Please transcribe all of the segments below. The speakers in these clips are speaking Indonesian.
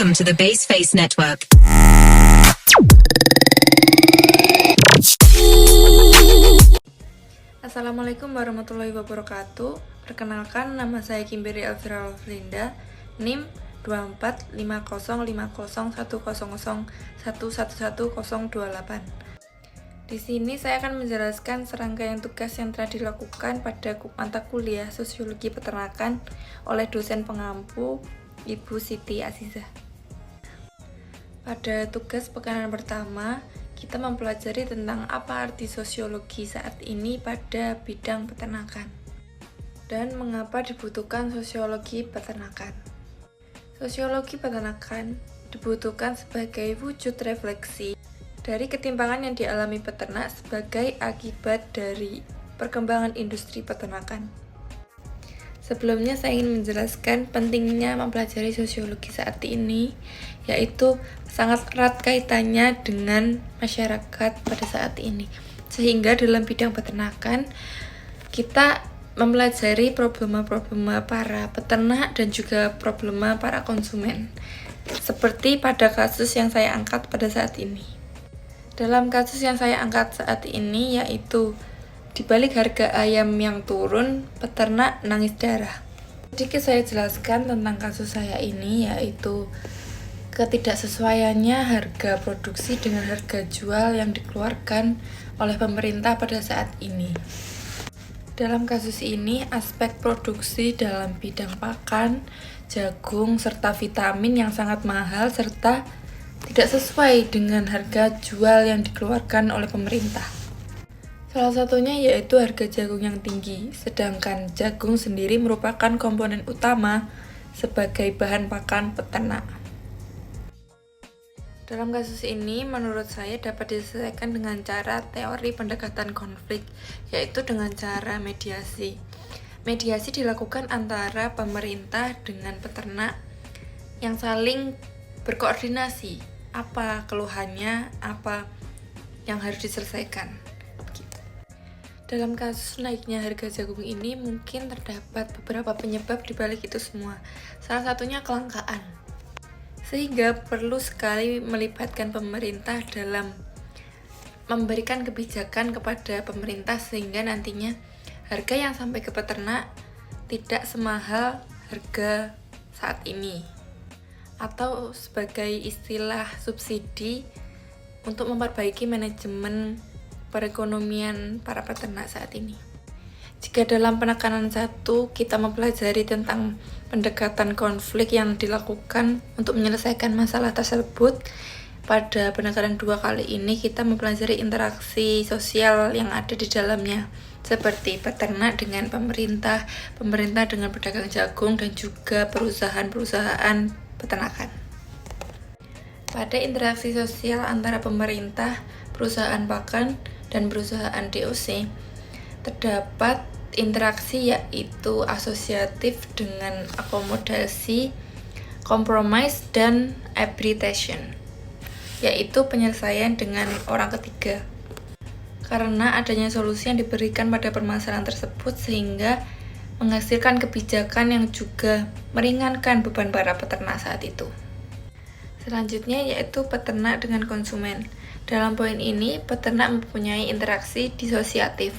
Welcome to the Baseface Network. Assalamualaikum warahmatullahi wabarakatuh. Perkenalkan, nama saya Kimberly Elvira Linda, NIM 2450501001111028. Di sini saya akan menjelaskan serangkaian tugas yang telah dilakukan pada mata kuliah Sosiologi Peternakan oleh dosen pengampu Ibu Siti Azizah. Pada tugas pekanan pertama, kita mempelajari tentang apa arti sosiologi saat ini pada bidang peternakan dan mengapa dibutuhkan sosiologi peternakan. Sosiologi peternakan dibutuhkan sebagai wujud refleksi dari ketimpangan yang dialami peternak sebagai akibat dari perkembangan industri peternakan. Sebelumnya saya ingin menjelaskan pentingnya mempelajari sosiologi saat ini, yaitu sangat erat kaitannya dengan masyarakat pada saat ini. Sehingga dalam bidang peternakan, kita mempelajari problema-problema para peternak dan juga problema para konsumen. Seperti pada kasus yang saya angkat pada saat ini. Dalam kasus yang saya angkat saat ini, yaitu di balik harga ayam yang turun, peternak nangis darah. Sedikit saya jelaskan tentang kasus saya ini, yaitu ketidaksesuaiannya harga produksi dengan harga jual yang dikeluarkan oleh pemerintah pada saat ini. Dalam kasus ini, aspek produksi dalam bidang pakan, jagung, serta vitamin yang sangat mahal serta tidak sesuai dengan harga jual yang dikeluarkan oleh pemerintah. Salah satunya yaitu harga jagung yang tinggi, sedangkan jagung sendiri merupakan komponen utama sebagai bahan pakan peternak. Dalam kasus ini, menurut saya dapat diselesaikan dengan cara teori pendekatan konflik, yaitu dengan cara mediasi. Mediasi dilakukan antara pemerintah dengan peternak yang saling berkoordinasi, apa keluhannya, apa yang harus diselesaikan. Dalam kasus naiknya harga jagung ini mungkin terdapat beberapa penyebab di balik itu semua. Salah satunya kelangkaan. Sehingga perlu sekali melibatkan pemerintah dalam memberikan kebijakan kepada pemerintah sehingga nantinya harga yang sampai ke peternak tidak semahal harga saat ini. Atau sebagai istilah subsidi untuk memperbaiki manajemen perekonomian para peternak saat ini. Jika dalam penekanan 1 kita mempelajari tentang pendekatan konflik yang dilakukan untuk menyelesaikan masalah tersebut, pada penekanan 2 kali ini kita mempelajari interaksi sosial yang ada di dalamnya, seperti peternak dengan pemerintah, pemerintah dengan pedagang jagung, dan juga perusahaan-perusahaan peternakan. Pada interaksi sosial antara pemerintah, perusahaan pakan, dan perusahaan DOC, terdapat interaksi yaitu asosiatif dengan akomodasi, compromise, dan arbitration, yaitu penyelesaian dengan orang ketiga. Karena adanya solusi yang diberikan pada permasalahan tersebut sehingga menghasilkan kebijakan yang juga meringankan beban para peternak saat itu. Selanjutnya yaitu peternak dengan konsumen. Dalam poin ini, peternak mempunyai interaksi disosiatif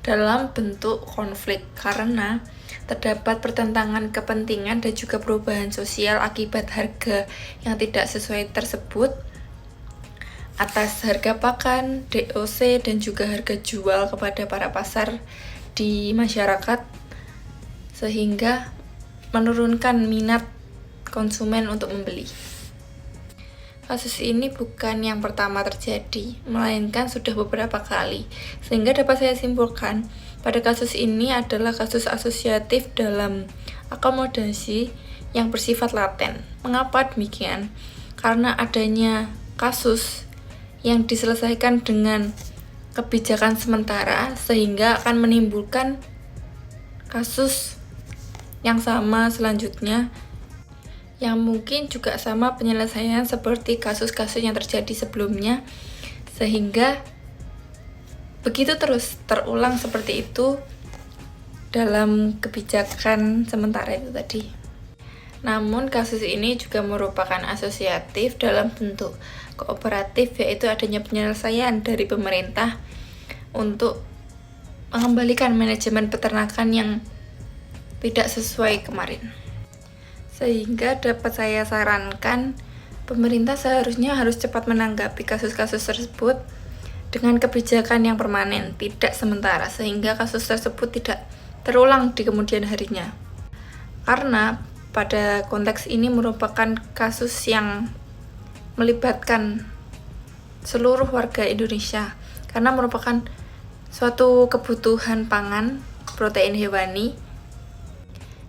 dalam bentuk konflik karena terdapat pertentangan kepentingan dan juga perubahan sosial akibat harga yang tidak sesuai tersebut atas harga pakan, DOC, dan juga harga jual kepada para pasar di masyarakat sehingga menurunkan minat konsumen untuk membeli. Kasus ini bukan yang pertama terjadi, melainkan sudah beberapa kali, sehingga dapat saya simpulkan pada kasus ini adalah kasus asosiatif dalam akomodasi yang bersifat laten. Mengapa demikian? Karena adanya kasus yang diselesaikan dengan kebijakan sementara, sehingga akan menimbulkan kasus yang sama selanjutnya, yang mungkin juga sama penyelesaian seperti kasus-kasus yang terjadi sebelumnya, sehingga begitu terus terulang seperti itu dalam kebijakan sementara itu tadi. Namun kasus ini juga merupakan asosiatif dalam bentuk kooperatif, yaitu adanya penyelesaian dari pemerintah untuk mengembalikan manajemen peternakan yang tidak sesuai kemarin. Sehingga dapat saya sarankan, pemerintah seharusnya harus cepat menanggapi kasus-kasus tersebut dengan kebijakan yang permanen, tidak sementara, sehingga kasus tersebut tidak terulang di kemudian harinya. Karena pada konteks ini merupakan kasus yang melibatkan seluruh warga Indonesia, karena merupakan suatu kebutuhan pangan protein hewani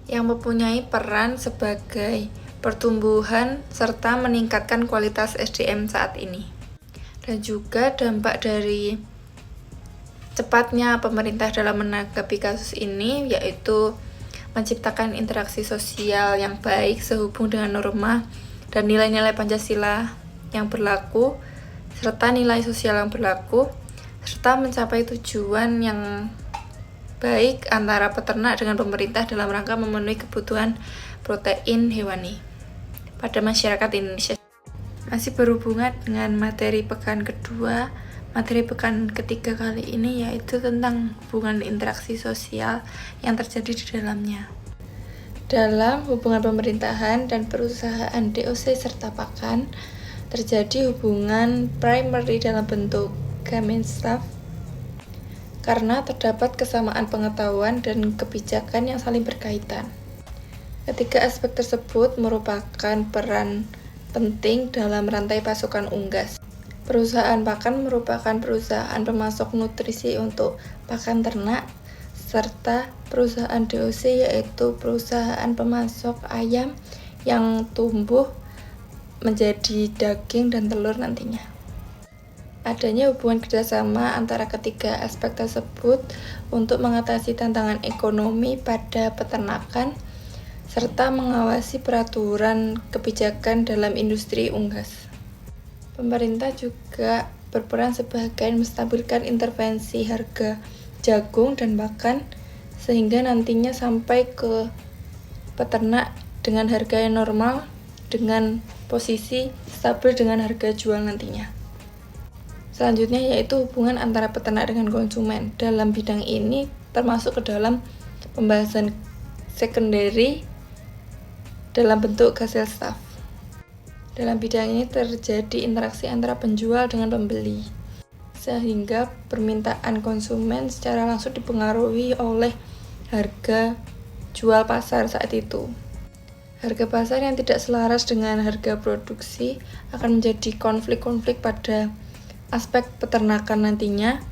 yang mempunyai peran sebagai pertumbuhan serta meningkatkan kualitas SDM saat ini. Dan juga dampak dari cepatnya pemerintah dalam menanggapi kasus ini yaitu menciptakan interaksi sosial yang baik sehubung dengan norma dan nilai-nilai Pancasila yang berlaku, serta nilai sosial yang berlaku, serta mencapai tujuan yang baik antara peternak dengan pemerintah dalam rangka memenuhi kebutuhan protein hewani pada masyarakat Indonesia. Masih berhubungan dengan materi pekan kedua, materi pekan ketiga kali ini yaitu tentang hubungan interaksi sosial yang terjadi di dalamnya. Dalam hubungan pemerintahan dan perusahaan DOC serta pakan, terjadi hubungan primary dalam bentuk Gemeinschaft karena terdapat kesamaan pengetahuan dan kebijakan yang saling berkaitan. Ketiga aspek tersebut merupakan peran penting dalam rantai pasokan unggas. Perusahaan pakan merupakan perusahaan pemasok nutrisi untuk pakan ternak, serta perusahaan DOC yaitu perusahaan pemasok ayam yang tumbuh menjadi daging dan telur nantinya. Adanya hubungan kerjasama antara ketiga aspek tersebut untuk mengatasi tantangan ekonomi pada peternakan, serta mengawasi peraturan kebijakan dalam industri unggas. Pemerintah juga berperan sebagai menstabilkan intervensi harga jagung dan pakan sehingga nantinya sampai ke peternak dengan harga yang normal dengan posisi stabil dengan harga jual nantinya. Selanjutnya yaitu hubungan antara peternak dengan konsumen. Dalam bidang ini termasuk ke dalam pembahasan secondary dalam bentuk Gesellschaft. Dalam bidang ini terjadi interaksi antara penjual dengan pembeli, sehingga permintaan konsumen secara langsung dipengaruhi oleh harga jual pasar saat itu. Harga pasar yang tidak selaras dengan harga produksi akan menjadi konflik-konflik pada aspek peternakan nantinya.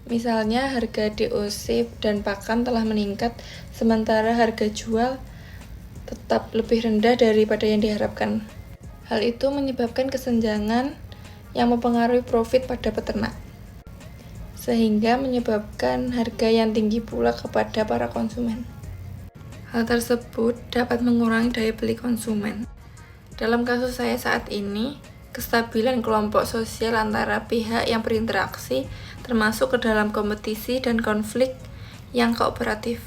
Misalnya harga DOC dan pakan telah meningkat, sementara harga jual tetap lebih rendah daripada yang diharapkan. Hal itu menyebabkan kesenjangan yang mempengaruhi profit pada peternak, sehingga menyebabkan harga yang tinggi pula kepada para konsumen. Hal tersebut dapat mengurangi daya beli konsumen. Dalam kasus saya saat ini, kestabilan kelompok sosial antara pihak yang berinteraksi termasuk ke dalam kompetisi dan konflik yang kooperatif.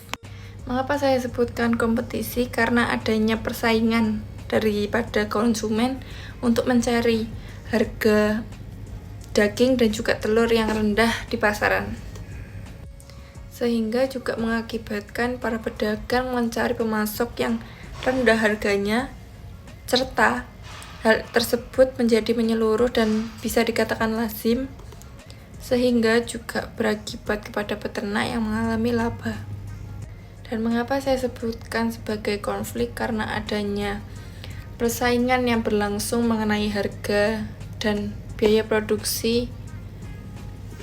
Mengapa saya sebutkan kompetisi? Karena adanya persaingan daripada konsumen untuk mencari harga daging dan juga telur yang rendah di pasaran, sehingga juga mengakibatkan para pedagang mencari pemasok yang rendah harganya, serta hal tersebut menjadi menyeluruh dan bisa dikatakan lazim, sehingga juga berakibat kepada peternak yang mengalami laba. Dan mengapa saya sebutkan sebagai konflik? Karena adanya persaingan yang berlangsung mengenai harga dan biaya produksi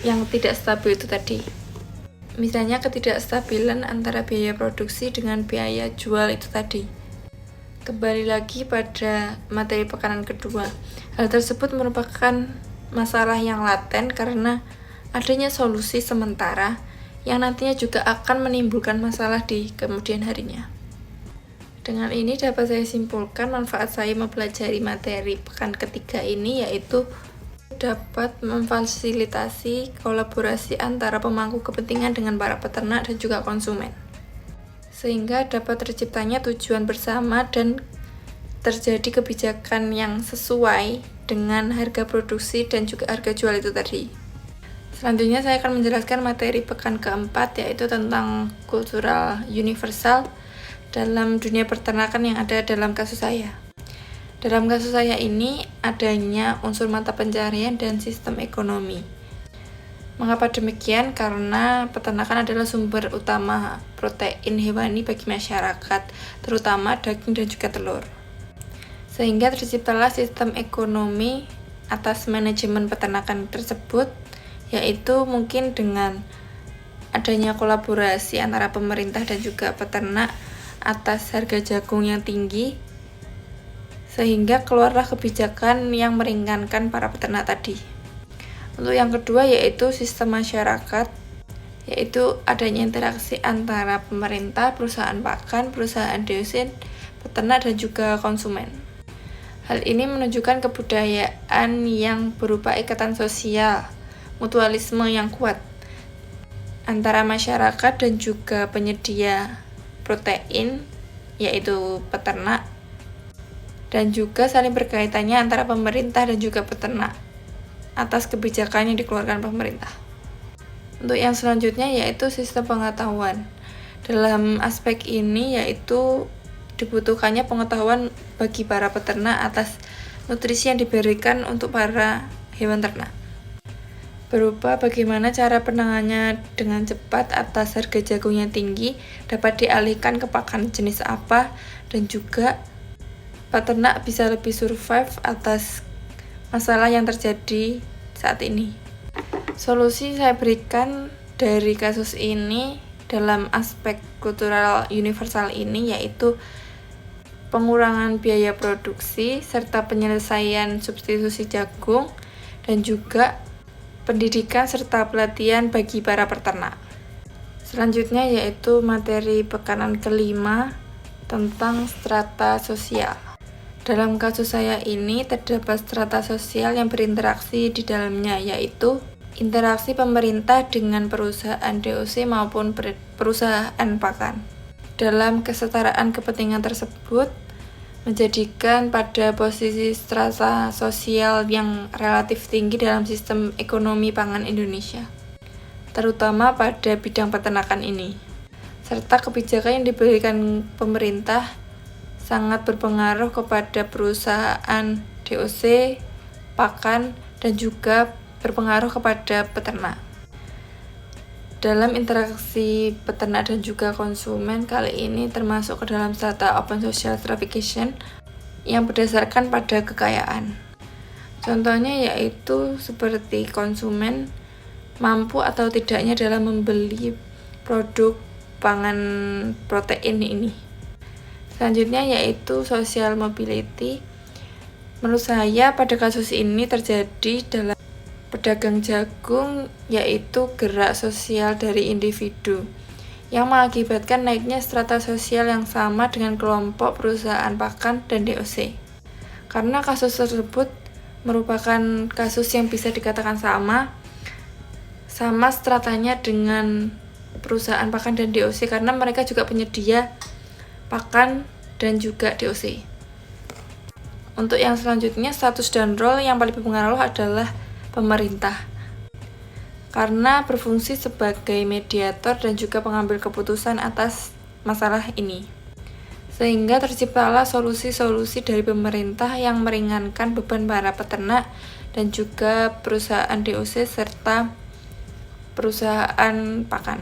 yang tidak stabil itu tadi. Misalnya ketidakstabilan antara biaya produksi dengan biaya jual itu tadi. Kembali lagi pada materi pekanan kedua. Hal tersebut merupakan masalah yang laten karena adanya solusi sementara yang nantinya juga akan menimbulkan masalah di kemudian harinya. Dengan ini dapat saya simpulkan manfaat saya mempelajari materi pekan ketiga ini yaitu dapat memfasilitasi kolaborasi antara pemangku kepentingan dengan para peternak dan juga konsumen, sehingga dapat terciptanya tujuan bersama dan terjadi kebijakan yang sesuai dengan harga produksi dan juga harga jual itu tadi. Selanjutnya saya akan menjelaskan materi pekan keempat, yaitu tentang kultural universal dalam dunia peternakan yang ada dalam kasus saya. Dalam kasus saya ini adanya unsur mata pencaharian dan sistem ekonomi. Mengapa demikian? Karena peternakan adalah sumber utama protein hewani bagi masyarakat, terutama daging dan juga telur. Sehingga terciptalah sistem ekonomi atas manajemen peternakan tersebut, yaitu mungkin dengan adanya kolaborasi antara pemerintah dan juga peternak atas harga jagung yang tinggi, sehingga keluarlah kebijakan yang meringankan para peternak tadi. Untuk yang kedua yaitu sistem masyarakat, yaitu adanya interaksi antara pemerintah, perusahaan pakan, perusahaan DOC, peternak dan juga konsumen. Hal ini menunjukkan kebudayaan yang berupa ikatan sosial, mutualisme yang kuat antara masyarakat dan juga penyedia protein, yaitu peternak, dan juga saling berkaitannya antara pemerintah dan juga peternak atas kebijakan yang dikeluarkan pemerintah. Untuk yang selanjutnya yaitu sistem pengetahuan. Dalam aspek ini yaitu dibutuhkannya pengetahuan bagi para peternak atas nutrisi yang diberikan untuk para hewan ternak, berupa bagaimana cara penanganannya dengan cepat atas harga jagung yang tinggi dapat dialihkan ke pakan jenis apa, dan juga peternak bisa lebih survive atas masalah yang terjadi saat ini. Solusi saya berikan dari kasus ini dalam aspek kultural universal ini yaitu pengurangan biaya produksi serta penyelesaian substitusi jagung, dan juga pendidikan serta pelatihan bagi para peternak. Selanjutnya yaitu materi pekanan kelima tentang strata sosial. Dalam kasus saya ini terdapat strata sosial yang berinteraksi di dalamnya, yaitu interaksi pemerintah dengan perusahaan DOC maupun perusahaan pakan. Dalam kesetaraan kepentingan tersebut menjadikan pada posisi strata sosial yang relatif tinggi dalam sistem ekonomi pangan Indonesia, terutama pada bidang peternakan ini. Serta kebijakan yang diberikan pemerintah sangat berpengaruh kepada perusahaan DOC, pakan, dan juga berpengaruh kepada peternak. Dalam interaksi peternak dan juga konsumen kali ini termasuk ke dalam strata open social stratification yang berdasarkan pada kekayaan. Contohnya yaitu seperti konsumen mampu atau tidaknya dalam membeli produk pangan protein ini. Selanjutnya yaitu social mobility. Menurut saya pada kasus ini terjadi dalam pedagang jagung, yaitu gerak sosial dari individu yang mengakibatkan naiknya strata sosial yang sama dengan kelompok perusahaan pakan dan DOC. Karena kasus tersebut merupakan kasus yang bisa dikatakan sama stratanya dengan perusahaan pakan dan DOC, karena mereka juga penyedia pakan dan juga DOC. Untuk yang selanjutnya status dan role yang paling berpengaruh adalah pemerintah, karena berfungsi sebagai mediator dan juga pengambil keputusan atas masalah ini, sehingga terciptalah solusi-solusi dari pemerintah yang meringankan beban para peternak dan juga perusahaan DOC serta perusahaan pakan.